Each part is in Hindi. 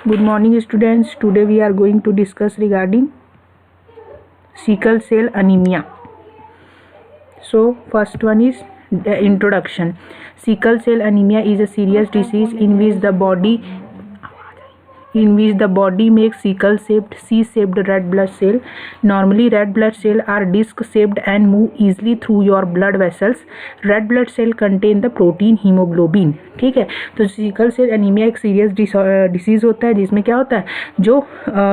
Good morning students. Today we are going to discuss regarding sickle cell anemia. So first one is the introduction. Sickle cell anemia is a serious disease in which the body makes sickle-shaped, C-shaped red blood cell. Normally, red blood cells are disc-shaped and move easily through your blood vessels. Red blood cell contain the protein hemoglobin. ठीक है, तो सिकल सेल एनीमिया एक सीरियस डिसीज़ होता है जिसमें क्या होता है, जो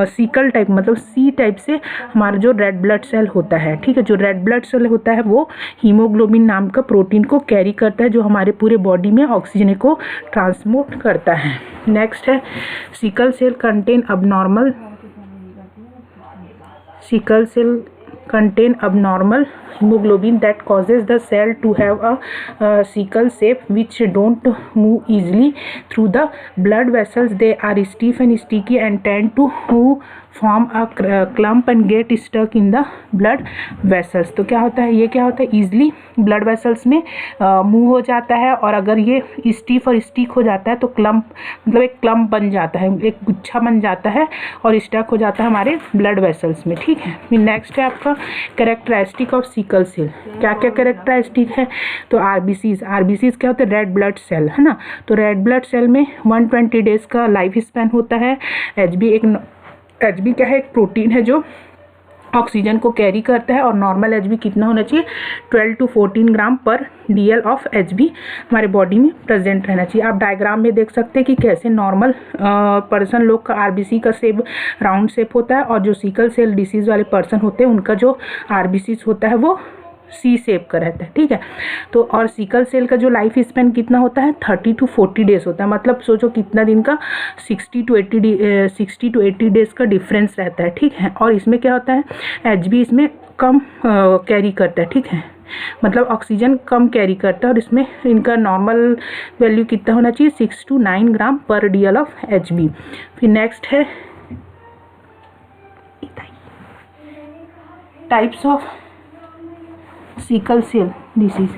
सिकल टाइप मतलब सी टाइप से हमारा जो रेड ब्लड सेल होता है, ठीक है, जो रेड ब्लड सेल होता है वो हीमोग्लोबिन नाम का प्रोटीन को कैरी करता है जो हमारे पूरे बॉडी में ऑक्सीजन को ट्रांसपोर्ट करता है. नेक्स्ट है sickle cell contain abnormal hemoglobin that causes the cell to have a sickle shape which don't move easily through the blood vessels. They are stiff and sticky and tend to form a clump and get stuck in the blood vessels. तो क्या होता है, ये क्या होता है, ईजिली ब्लड वेसल्स में मूव हो जाता है और अगर ये स्टीफ और स्टिक हो जाता है तो क्लम्प मतलब एक क्लम्प बन जाता है, एक गुच्छा बन जाता है और स्टक हो जाता है हमारे ब्लड वेसल्स में. ठीक है, फिर नेक्स्ट है आपका कैरेक्टरिस्टिक ऑफ सिकल सेल. क्या क्या कैरेक्टरिस्टिक है, तो आरबीसीज क्या होता है, रेड ब्लड सेल है ना. तो रेड ब्लड सेल में 120 डेज का लाइफ स्पैन होता है. एचबी क्या है, एक प्रोटीन है जो ऑक्सीजन को कैरी करता है और नॉर्मल एचबी कितना होना चाहिए, 12 to 14 ग्राम पर डीएल ऑफ एचबी हमारे बॉडी में प्रेजेंट रहना चाहिए. आप डायग्राम में देख सकते हैं कि कैसे नॉर्मल पर्सन लोग का आरबीसी का शेप राउंड शेप होता है और जो सिकल सेल डिसीज़ वाले पर्सन होते हैं उनका जो आरबीसी होता है वो सी शेप का रहता है. ठीक है, तो और सिकल सेल का जो लाइफ स्पैन कितना होता है, 30 to 40 डेज होता है. मतलब सोचो कितना दिन का, 60 to 80 डेज का डिफरेंस रहता है. ठीक है, और इसमें क्या होता है, एचबी इसमें कम कैरी करता है. ठीक है, मतलब ऑक्सीजन कम कैरी करता है और इसमें इनका नॉर्मल वैल्यू कितना होना चाहिए, 6 to 9 ग्राम पर डीएल ऑफ एचबी. फिर नेक्स्ट है types of sickle cell disease.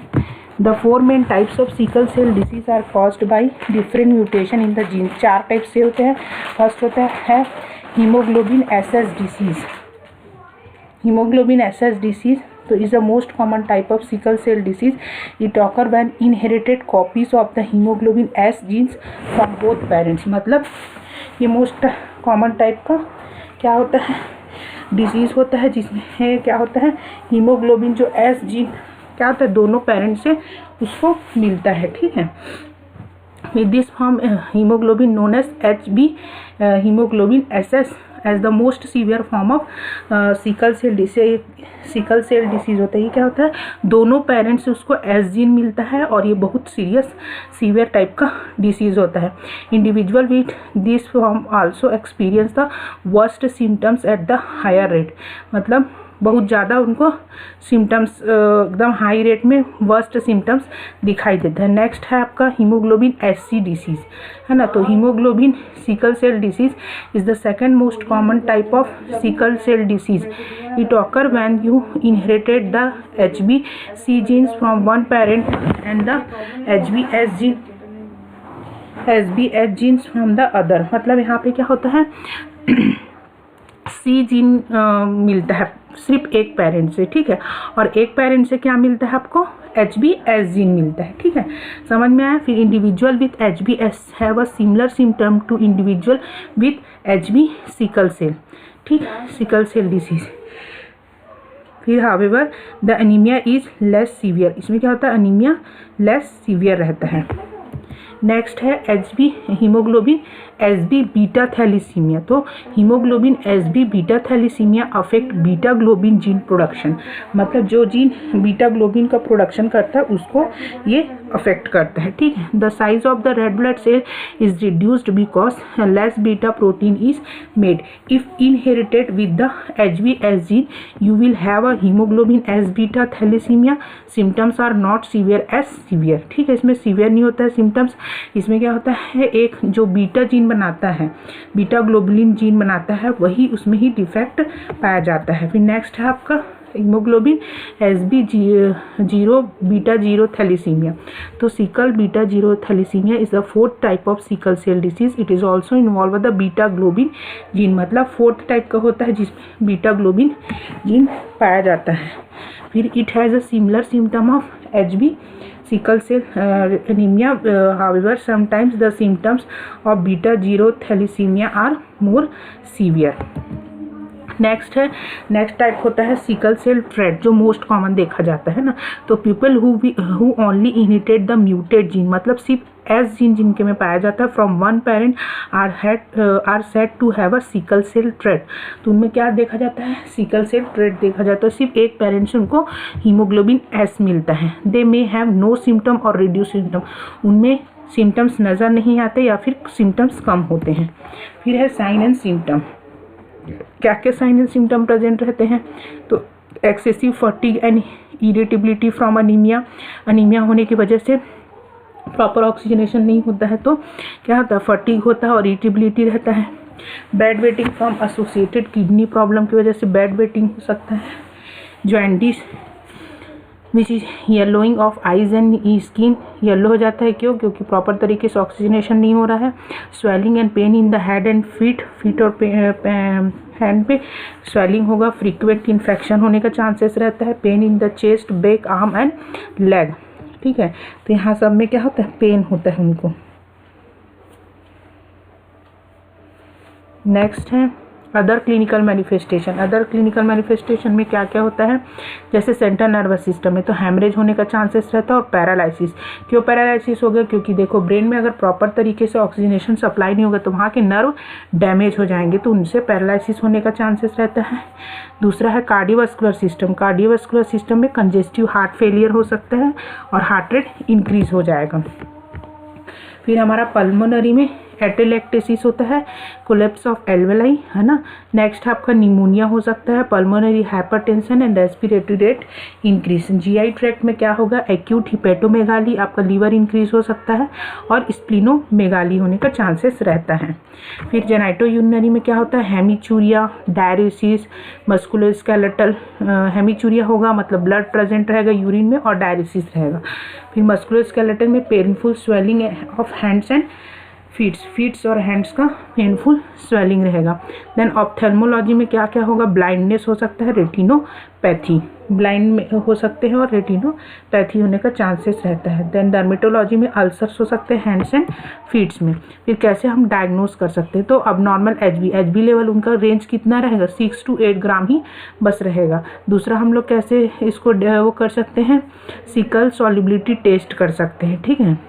The four main types of sickle cell disease are caused by different mutation in the gene. 4 type से होते हैं. फर्स्ट होता है haemoglobin SS disease. Haemoglobin SS disease तो is the most common type of sickle cell disease. It occur when inherited copies of the hemoglobin S genes from both parents. मतलब ये मोस्ट कॉमन टाइप का क्या होता है, डिजीज़ होता है जिसमें है क्या होता है, हीमोग्लोबिन जो एस जीन क्या होता है दोनों पेरेंट से उसको मिलता है. ठीक है, with this form haemoglobin known as HB haemoglobin SS as the most severe form of sickle cell disease होता है. ये क्या होता है, दोनों पेरेंट्स से उसको एस जीन मिलता है और ये बहुत सीवियर टाइप का डिसीज होता है. Individual with this form also experience the worst symptoms at the higher rate. मतलब बहुत ज़्यादा उनको सिम्टम्स एकदम हाई रेट में वर्स्ट सिम्टम्स दिखाई देते हैं. नेक्स्ट है आपका हीमोग्लोबिन एससी डिसीज़ है ना. तो haemoglobin sickle cell disease is the second most common type of sickle cell disease. It occur when you inherited the HB C genes from one parent and the HB S genes from the other. मतलब यहाँ पे क्या होता है, सी जीन मिलता है सिर्फ एक पेरेंट से. ठीक है, और एक पेरेंट से क्या मिलता है आपको, एचबी एस जीन मिलता है. ठीक है, समझ में आया. फिर individual with HB S have a similar symptom to individual with HB sickle cell. ठीक, सिकल सेल डिसीज. फिर however the anaemia is less severe. इसमें क्या होता है, एनीमिया लेस सीवियर रहता है. नेक्स्ट है HB haemoglobin SB beta thalassaemia. तो haemoglobin SB beta thalassaemia affect beta globin gene production. मतलब जो जीन बीटा ग्लोबिन का प्रोडक्शन करता है उसको ये अफेक्ट करता है. ठीक है, the size of the red blood cell is reduced because less beta protein is made. If inherited with the HB S gene you will have a haemoglobin S beta thalassaemia. Symptoms are not severe as severe. ठीक है, इसमें सीवियर नहीं होता है सिम्टम्स. इसमें क्या होता है, एक जो बीटा जीन बनाता है, बीटा ग्लोबुलिन जीन बनाता है, वही उसमें ही डिफेक्ट पाया जाता है. फिर नेक्स्ट है आपका हीमोग्लोबिन HB0 बीटा 0 थैलीसीमिया। तो sickle beta 0 thalassaemia is the fourth type of sickle cell disease. It is also involve the beta globin gene, मतलब फोर्थ टाइप का होता है जिसमें बीटा ग्लोबिन जीन पाया जाता है। फिर it has a similar symptom of HB sickle cell anemia, however sometimes the symptoms of beta 0 thalassemia are more severe. Next type होता है सिकल सेल ट्रेट, जो मोस्ट कॉमन देखा जाता है ना। तो people who only inherited the muted gene, मतलब सिर्फ एस जीन जिनके में पाया जाता है from one parent are said to have a sickle cell trait. तो उनमें क्या देखा जाता है, सिकल सेल ट्रेट देखा जाता है। सिर्फ एक पेरेंट से उनको हीमोग्लोबिन एस मिलता है। दे मे हैव नो सिम्टम और रिड्यूस सिम्टम, उनमें सिम्टम्स नज़र नहीं आते या फिर सिम्टम्स कम होते हैं। फिर है साइन एंड सिम्टम। क्या क्या साइन एंड सिम्टम प्रेजेंट रहते हैं, तो excessive fatigue and irritability from anaemia, anaemia होने की वजह से प्रॉपर ऑक्सीजनेशन नहीं होता है तो क्या होता है, फटीग होता है और इरिटेबिलिटी रहता है। Bed wetting from associated kidney problem की वजह से बेड वेटिंग हो सकता है। Jaundice which is yellowing of eyes and skin, yellow हो जाता है क्यों, क्योंकि प्रॉपर तरीके से ऑक्सीजनेशन नहीं हो रहा है। Swelling and pain in the head and feet और हैंड पे स्वेलिंग होगा। फ्रीक्वेंट इन्फेक्शन होने का चांसेस रहता है। Pain in the chest, back, arm and leg, ठीक है। तो यहाँ सब में क्या होता है, पेन होता है उनको। नेक्स्ट है other clinical manifestation. Other clinical manifestation में क्या क्या होता है, जैसे सेंट्रल नर्वस सिस्टम में तो हैमरेज होने का चांसेस रहता है और पैरालिसिस। क्यों पैरालिसिस हो गया, क्योंकि देखो ब्रेन में अगर प्रॉपर तरीके से ऑक्सीजनेशन सप्लाई नहीं होगा तो वहाँ के नर्व डैमेज हो जाएंगे, तो उनसे पैरालिसिस होने का चांसेस रहता है। दूसरा है कार्डियोवास्कुलर सिस्टम। कार्डियोवास्कुलर सिस्टम में कंजेस्टिव हार्ट फेलियर हो सकता है और हार्ट रेट इंक्रीज हो जाएगा। फिर हमारा पल्मोनरी में एटेलेक्टेसिस होता है, कोलेप्स ऑफ एल्वेलाई, है ना। नेक्स्ट आपका निमोनिया हो सकता है, pulmonary hypertension and respiratory rate increase. GI tract में क्या होगा, एक्यूट हिपेटोमेगाली, आपका लीवर इंक्रीज हो सकता है और स्प्लिनोमेगाली होने का चांसेस रहता है। फिर जेनाइटोयूरिनरी में क्या होता है, हेमीचूरिया, डायरिसिस, मस्कुलोस्केलेटल। हेमीचूरिया होगा मतलब ब्लड प्रेजेंट रहेगा यूरिन में और डायरिसिस रहेगा। फिर मस्कुलोस्केलेटल में painful swelling of hands and feets और हैंड्स का पेनफुल स्वेलिंग रहेगा। देन ऑप्थेल्मोलॉजी में क्या क्या होगा, ब्लाइंडनेस हो सकता है, रेटिनोपैथी, ब्लाइंड में हो सकते हैं और रेटिनोपैथी होने का चांसेस रहता है। देन डर्मेटोलॉजी में अल्सर्स हो सकते हैं हैंड्स एंड फीट्स में। फिर कैसे हम डायग्नोस कर सकते हैं, तो अब नॉर्मल एचबी लेवल उनका रेंज कितना रहेगा, 6 to 8 ग्राम ही बस रहेगा। दूसरा हम लोग कैसे इसको वो कर सकते हैं, सिकल सॉल्युबिलिटी टेस्ट कर सकते हैं, ठीक है।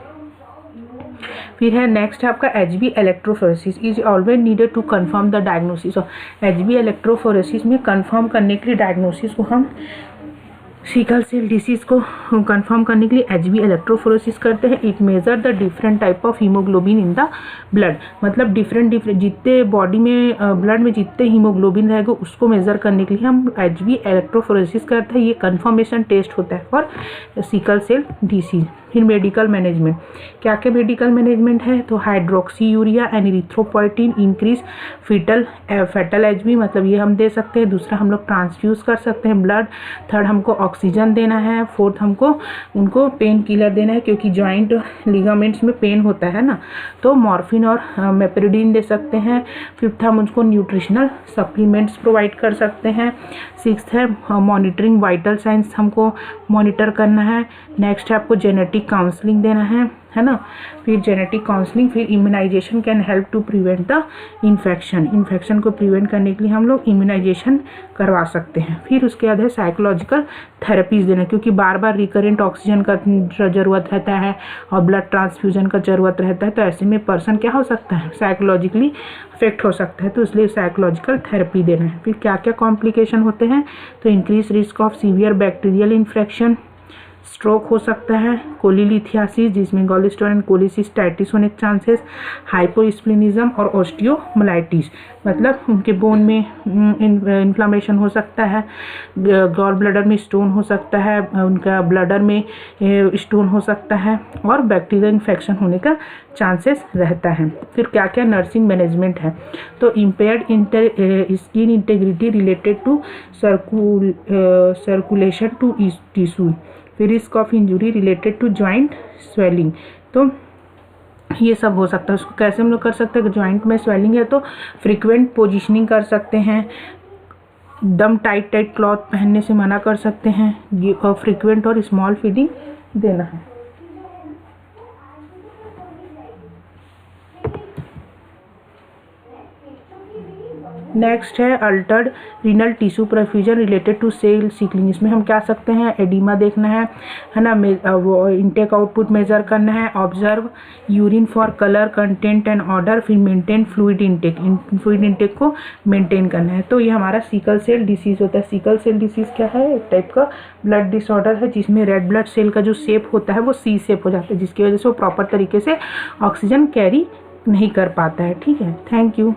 फिर है नेक्स्ट है आपका HB electrophoresis is always needed to confirm the diagnosis. और HB इलेक्ट्रोफोरेसिस में कंफर्म करने के लिए डायग्नोसिस को हम सिकल सेल डिसीज को कंफर्म करने के लिए HB इलेक्ट्रोफोरेसिस करते हैं। It measure the different type of haemoglobin in the blood, मतलब डिफरेंट जितने बॉडी में ब्लड में जितने हीमोग्लोबिन रहेगा उसको मेजर करने के लिए हम HB इलेक्ट्रोफोरेसिस करते हैं। ये कंफर्मेशन टेस्ट होता है फॉर सिकल सेल डिसीज। फिर मेडिकल मैनेजमेंट, क्या क्या मेडिकल मैनेजमेंट है, तो hydroxy urea and erythropoietin increase fatal HB, मतलब ये हम दे सकते हैं। दूसरा हम लोग ट्रांसफ्यूज कर सकते हैं ब्लड। थर्ड हमको ऑक्सीजन देना है। फोर्थ हमको उनको पेन किलर देना है, क्योंकि जॉइंट लिगामेंट्स में पेन होता है ना, तो मॉर्फिन और मेपेरिडीन दे सकते हैं। फिफ्थ हम उनको न्यूट्रिशनल सप्लीमेंट्स प्रोवाइड कर सकते हैं। सिक्स्थ है मॉनिटरिंग वाइटल साइंस, हमको मॉनिटर करना है। नेक्स्ट है आपको जेनेटिक काउंसलिंग देना है ना। फिर जेनेटिक काउंसलिंग, फिर immunisation can help to prevent the infection को प्रिवेंट करने के लिए हम लोग इम्यूनाइजेशन करवा सकते हैं। फिर उसके बाद है साइकोलॉजिकल थेरेपीज देना, क्योंकि बार बार रिकरेंट ऑक्सीजन का ज़रूरत रहता है और ब्लड ट्रांसफ्यूजन का ज़रूरत रहता है, तो ऐसे में पर्सन क्या हो सकता है, साइकोलॉजिकली अफेक्ट हो सकता है, तो इसलिए साइकोलॉजिकल थेरेपी देना है। फिर क्या क्या कॉम्प्लिकेशन होते हैं, तो increase risk of severe bacterial infection, stroke हो सकता है, कोलीलिथियासिस जिसमें गॉलस्टोन एंड कोलिसिस्टाइटिस होने के चांसेस, हाइपोस्प्लिनिज्म और ऑस्टियोमाइलाइटिस मतलब उनके बोन में इन्फ्लामेशन हो सकता है, गॉल ब्लैडर में स्टोन हो सकता है, उनका ब्लैडर में स्टोन हो सकता है और बैक्टीरियल इन्फेक्शन होने का चांसेस रहता है। फिर क्या क्या नर्सिंग मैनेजमेंट है, तो impaired skin integrity related to circulation to tissue, फिर risk of injury related to joint swelling, तो ये सब हो सकता है। उसको कैसे हम लोग कर सकते हैं, जॉइंट में स्वेलिंग है तो फ्रीक्वेंट पोजिशनिंग कर सकते हैं, दम टाइट क्लॉथ पहनने से मना कर सकते हैं और फ्रीक्वेंट और स्मॉल फीडिंग देना है। नेक्स्ट है altered renal tissue perfusion related to cell sickling. इसमें हम क्या सकते हैं, एडिमा देखना है ना, वो इनटेक आउटपुट मेजर करना है, observe urine for colour content and order, फिर मेंटेन फ्लूइड इनटेक को मेंटेन करना है। तो ये हमारा सिकल सेल डिसीज होता है। सिकल सेल डिसीज क्या है, एक टाइप का ब्लड डिसऑर्डर है जिसमें रेड ब्लड सेल का जो शेप होता है वो सी शेप हो जाता है, जिसकी वजह से वो प्रॉपर तरीके से ऑक्सीजन कैरी नहीं कर पाता है। ठीक है, थैंक यू।